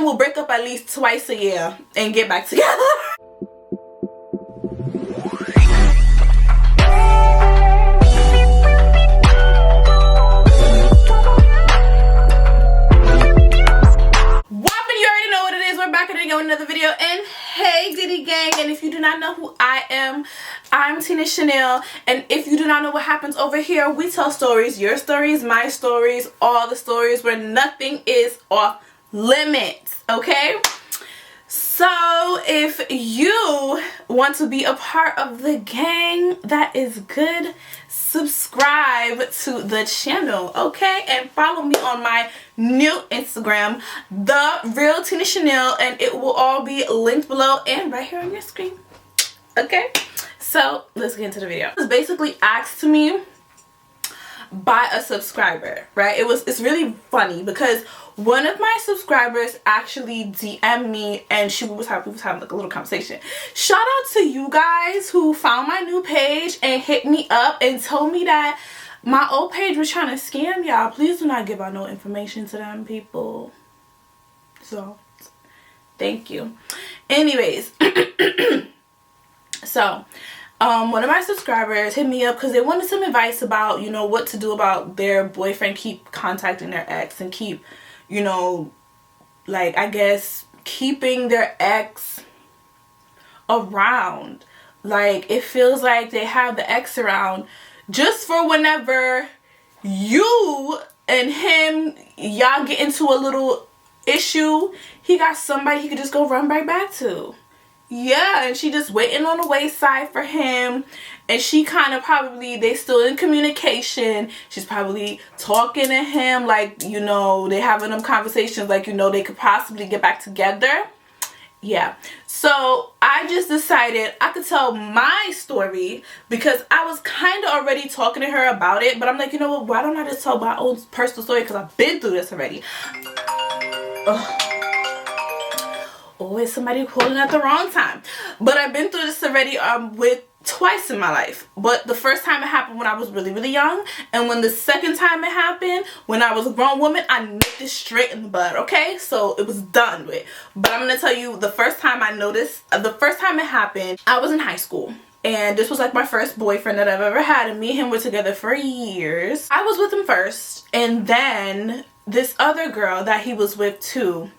him will break up at least twice a year and get back together. Another video, and hey Goodie Gang, and if you do not know who I am, I'm Tina Chanel, and if you do not know what happens over here, we tell stories, your stories, my stories, all the stories where nothing is off limits, okay? So if you want to be a part of the gang, that is good. Subscribe to the channel, okay? And follow me on my new Instagram, The Real Tina Chanel, and it will all be linked below and right here on your screen, okay? So let's get into the video. It was basically asked to me by a subscriber, right? It's really funny because one of my subscribers actually DM'd me, and we was having like a little conversation. Shout out to you guys who found my new page and hit me up and told me that my old page was trying to scam y'all. Please do not give out no information to them people. So thank you. Anyways, so one of my subscribers hit me up because they wanted some advice about, you know, what to do about their boyfriend keep contacting their ex and keep, you know, like, I guess, keeping their ex around. Like, it feels like they have the ex around just for whenever you and him, y'all get into a little issue, he got somebody he could just go run right back to. Yeah, and she just waiting on the wayside for him, and she kind of probably, they still in communication. She's probably talking to him, like, you know, they having them conversations like, you know, they could possibly get back together. Yeah, so I just decided I could tell my story because I was kind of already talking to her about it, but I'm like, you know what, why don't I just tell my own personal story, because I've been through this already. Ugh. Always somebody calling at the wrong time, but I've been through this already with twice in my life. But the first time it happened when I was really young, and when the second time it happened when I was a grown woman, I nipped it straight in the bud, okay? So it was done with. But I'm gonna tell you, the first time it happened, I was in high school, and this was like my first boyfriend that I've ever had, and me and him were together for years. I was with him first, and then this other girl that he was with too.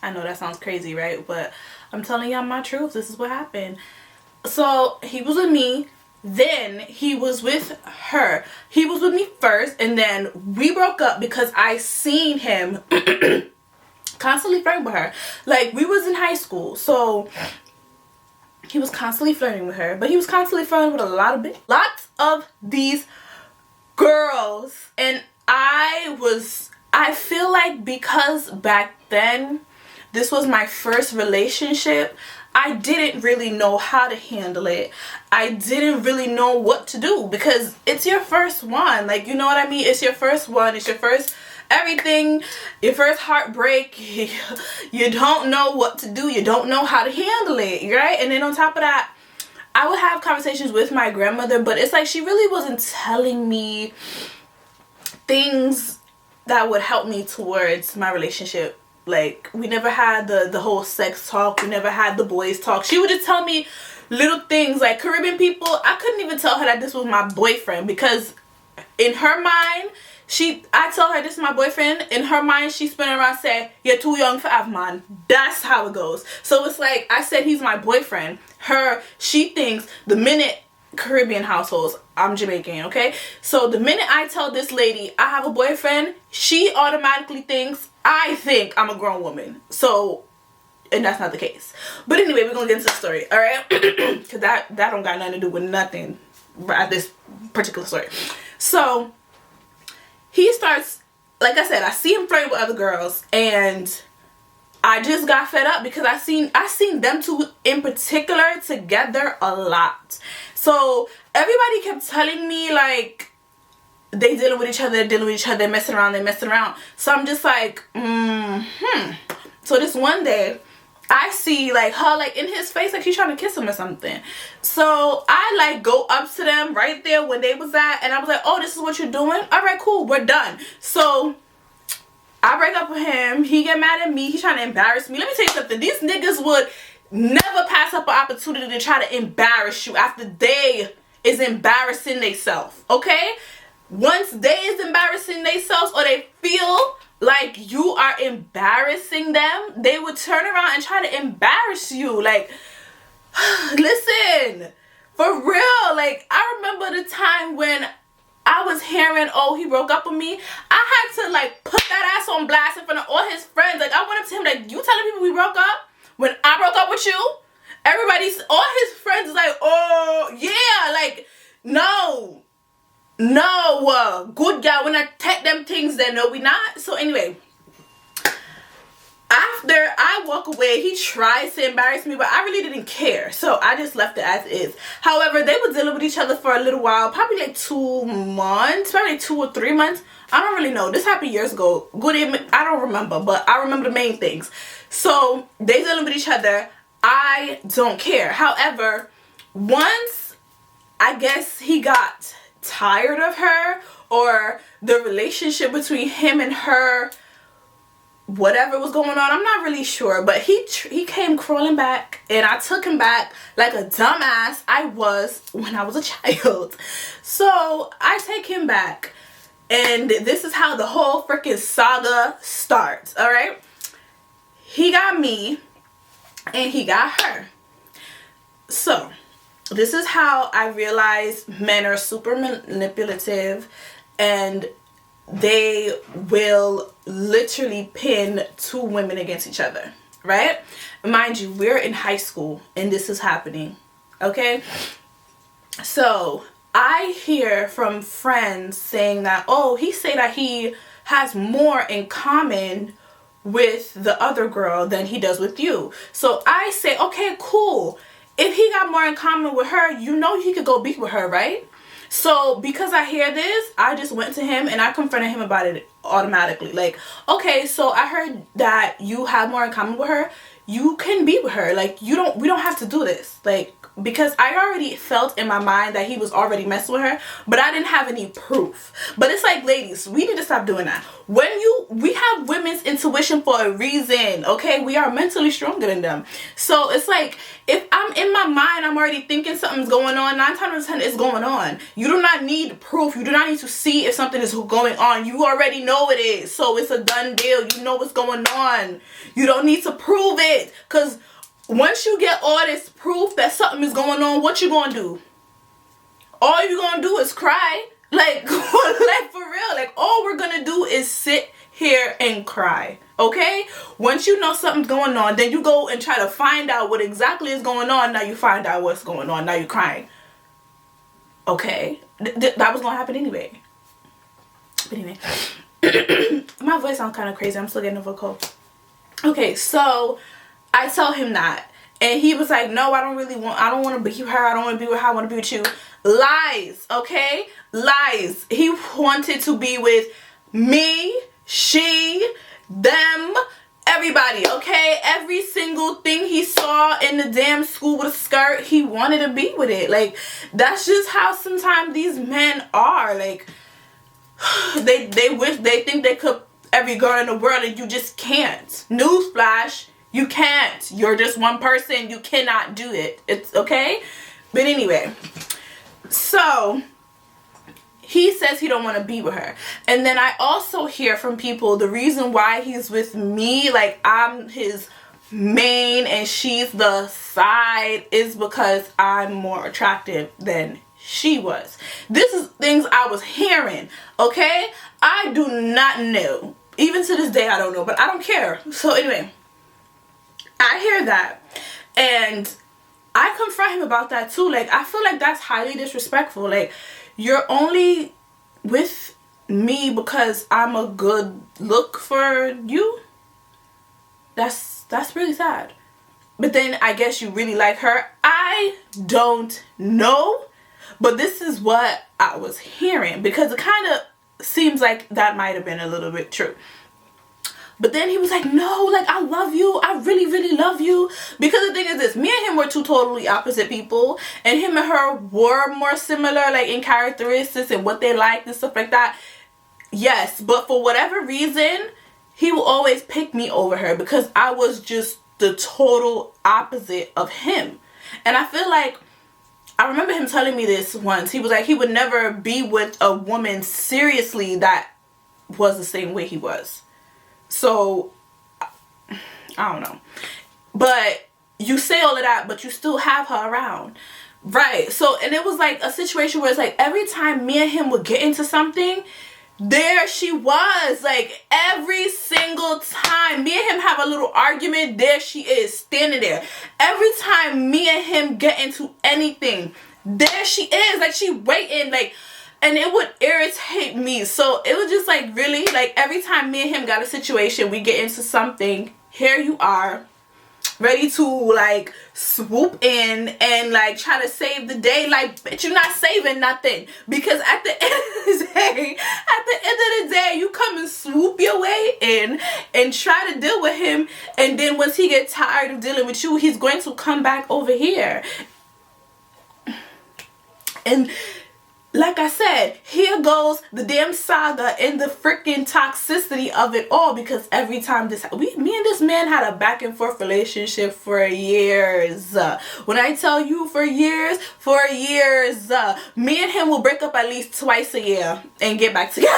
I know that sounds crazy, right? But I'm telling y'all my truth. This is what happened. So he was with me, then he was with her. He was with me first, and then we broke up because I seen him constantly flirting with her. Like, we was in high school, so he was constantly flirting with her, but he was constantly flirting with lots of these girls. And I feel like because back then this was my first relationship, I didn't really know how to handle it. I didn't really know what to do because it's your first one. Like, you know what I mean? It's your first one. It's your first everything. Your first heartbreak. You don't know what to do. You don't know how to handle it, right? And then on top of that, I would have conversations with my grandmother, but it's like she really wasn't telling me things that would help me towards my relationship. Like, we never had the whole sex talk. We never had the boys talk. She would just tell me little things like Caribbean people. I couldn't even tell her that this was my boyfriend because in her mind, I tell her this is my boyfriend. In her mind, she spin around saying, you're too young for Av, man. That's how it goes. So it's like I said he's my boyfriend. She thinks the minute Caribbean households, I'm Jamaican, okay? So the minute I tell this lady I have a boyfriend, she automatically thinks I think I'm a grown woman. So, and that's not the case. But anyway, we're gonna get into the story, alright? Because that don't got nothing to do with nothing at this particular story. So he starts, like I said, I see him flirting with other girls, and I just got fed up because I seen them two in particular together a lot. So everybody kept telling me like they dealing with each other, they're messing around. So I'm just like, So this one day, I see like her like in his face like he's trying to kiss him or something. So I like go up to them right there when they was at, and I was like, oh, this is what you're doing? Alright, cool, we're done. So I break up with him. He get mad at me. He trying to embarrass me. Let me tell you something. These niggas would never pass up an opportunity to try to embarrass you after they is embarrassing themselves. Okay? Once they is embarrassing themselves or they feel like you are embarrassing them, they would turn around and try to embarrass you. Like, listen, for real. Like, I remember the time when I was hearing, oh, he broke up with me. I had to, like, put that ass on blast in front of all his friends. Like, I went up to him, like, you telling people we broke up? When I broke up with you? Everybody's, all his friends is like, oh, yeah, like, no, good guy. When I take them things, then no, we not. So, anyway, after I walk away, he tries to embarrass me, but I really didn't care. So I just left it as is. However, they were dealing with each other for a little while, probably like 2 months, probably like 2 or 3 months. I don't really know. This happened years ago. I don't remember, but I remember the main things. So they dealing with each other. I don't care. However, once I guess he got tired of her, or the relationship between him and her, whatever was going on, I'm not really sure, but he came crawling back, and I took him back like a dumbass I was when I was a child. So I take him back, and this is how the whole freaking saga starts. All right, he got me and he got her. So this is how I realized men are super manipulative, and they will literally pin 2 women against each other, right? Mind you, we're in high school and this is happening, okay? So I hear from friends saying that, oh, he say that he has more in common with the other girl than he does with you. So I say, okay, cool. If he got more in common with her, you know he could go be with her, right? So because I hear this, I just went to him and I confronted him about it automatically. Like, okay, so I heard that you have more in common with her. You can be with her. Like, we don't have to do this. Like, because I already felt in my mind that he was already messing with her, but I didn't have any proof. But it's like, ladies, we need to stop doing that. We have women's intuition for a reason, okay? We are mentally stronger than them. So it's like, if I'm in my mind, I'm already thinking something's going on, 9 times out of 10 it's going on. You do not need proof. You do not need to see if something is going on. You already know it is. So it's a done deal. You know what's going on. You don't need to prove it. Because once you get all this proof that something is going on, what you gonna do? All you gonna do is cry. Like, like for real. Like, all we're gonna do is sit here and cry. Okay? Once you know something's going on, then you go and try to find out what exactly is going on. Now you find out what's going on. Now you're crying. Okay? That was gonna happen anyway. But anyway. My voice sounds kind of crazy. I'm still getting over a cold. Okay, so I tell him that, and he was like, no, I don't want to be her, I don't want to be with her, I want to be with you. Lies, okay? Lies. He wanted to be with me, she, them, everybody, okay? Every single thing he saw in the damn school with a skirt, he wanted to be with it. Like, that's just how sometimes these men are. Like, they think they could every girl in the world, and you just can't. Newsflash, you can't. You're just one person. You cannot do it. It's okay? But anyway, so he says he don't want to be with her. And then I also hear from people the reason why he's with me, like I'm his main and she's the side, is because I'm more attractive than she was. This is things I was hearing, okay? I do not know. Even to this day, I don't know, but I don't care. So anyway, I hear that, and I confront him about that too. Like, I feel like that's highly disrespectful. Like, you're only with me because I'm a good look for you? That's really sad. But then I guess you really like her. I don't know, but this is what I was hearing, because it kind of seems like that might have been a little bit true. But then he was like, no, like, I love you. I really, really love you. Because the thing is this, me and him were 2 totally opposite people. And him and her were more similar, like, in characteristics and what they liked and stuff like that. Yes, but for whatever reason, he will always pick me over her because I was just the total opposite of him. And I feel like, I remember him telling me this once. He was like, he would never be with a woman seriously that was the same way he was. So, I don't know. But you say all of that, but you still have her around. Right. So, and it was like a situation where it's like every time me and him would get into something, there she was. Like every single time me and him have a little argument, there she is standing there. Every time me and him get into anything, there she is. Like she waiting, like, and it would irritate me. So it was just like, really, like every time me and him got a situation, we get into something, here you are, ready to like swoop in and like try to save the day. Like, bitch, you're not saving nothing, because at the end of the day, you come and swoop your way in and try to deal with him, and then once he gets tired of dealing with you, he's going to come back over here. And like I said, here goes the damn saga and the freaking toxicity of it all, because every time me and this man had a back and forth relationship for years. When I tell you for years, me and him will break up at least twice a year and get back together.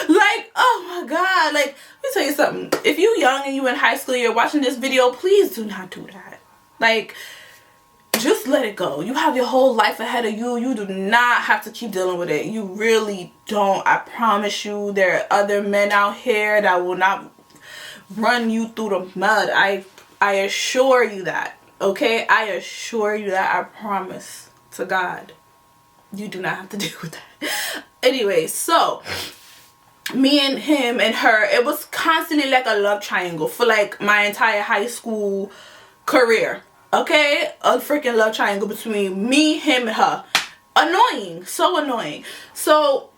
Like, oh my God, like, let me tell you something. If you young and you in high school, you're watching this video, please do not do that. Like, just let it go. You have your whole life ahead of you. You do not have to keep dealing with it. You really don't. I promise you, there are other men out here that will not run you through the mud. I assure you that. Okay? I assure you that. I promise to God. You do not have to deal with that. Anyway, so me and him and her, it was constantly like a love triangle for like my entire high school career. Okay, a freaking love triangle between me, him, and her. Annoying, so annoying. So,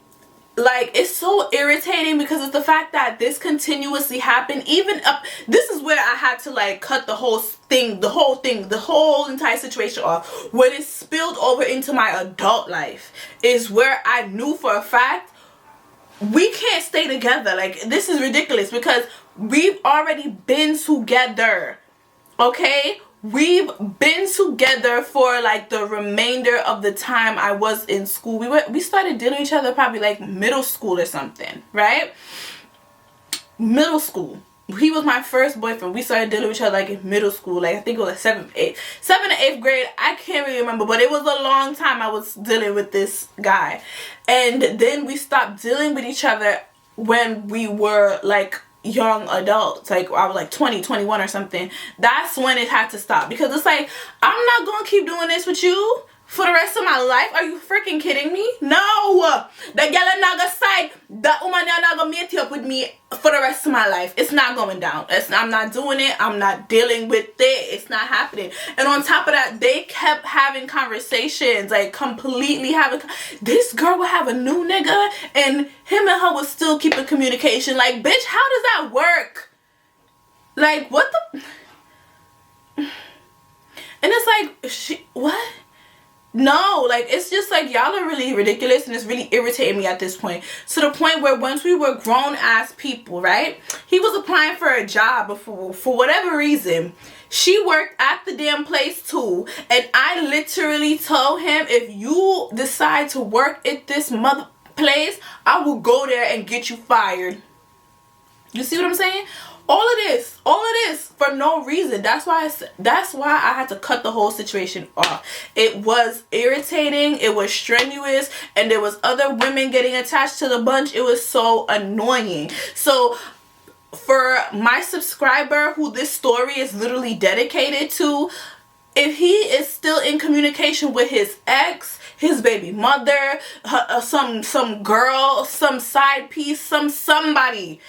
like, it's so irritating because it's the fact that this continuously happened. Even up, this is where I had to like cut the whole whole entire situation off. When it spilled over into my adult life is where I knew for a fact we can't stay together. Like, this is ridiculous because we've already been together. Okay? We've been together for like the remainder of the time I was in school. We started dealing with each other probably like middle school or something, right? Middle school. He was my first boyfriend. We started dealing with each other like in middle school. Like I think it was like 7th or 8th grade. I can't really remember, but it was a long time I was dealing with this guy. And then we stopped dealing with each other when we were like young adults. Like I was like 20, 21 or something. That's when it had to stop, because it's like, I'm not gonna keep doing this with you for the rest of my life. Are you freaking kidding me? No, the girl not gonna side, that woman not gonna meet up with me for the rest of my life. It's not going down. I'm not doing it. I'm not dealing with it. It's not happening. And on top of that, they kept having conversations, like completely having, this girl would have a new nigga and him and her would still keep in communication. Like, bitch, how does that work? Like, what the? And it's like, what? No, like, it's just like, y'all are really ridiculous, and it's really irritating me at this point. To the point where once we were grown ass people, right? He was applying for a job before, for whatever reason. She worked at the damn place too. And I literally told him, if you decide to work at this mother place, I will go there and get you fired. You see what I'm saying? All of this for no reason. That's why I had to cut the whole situation off. It was irritating, it was strenuous, and there was other women getting attached to the bunch. It was so annoying. So for my subscriber who this story is literally dedicated to, if he is still in communication with his ex, his baby mother, some girl, some side piece, somebody,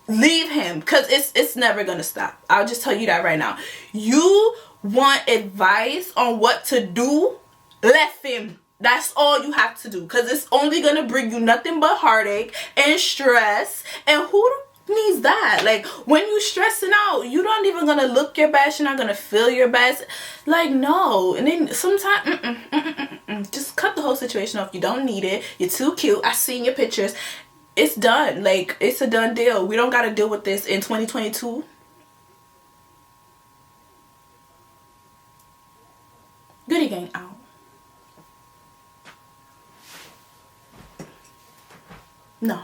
leave him, because it's never gonna stop. I'll just tell you that right now. You want advice on what to do? Left him. That's all you have to do, because it's only gonna bring you nothing but heartache and stress. And who needs that? Like, when you stressing out, you don't even gonna look your best, you're not gonna feel your best. Like, no. And then sometimes just cut the whole situation off. You don't need it. You're too cute. I seen your pictures. It's done. Like, it's a done deal. We don't gotta deal with this in 2022. Goodie Gang out. No.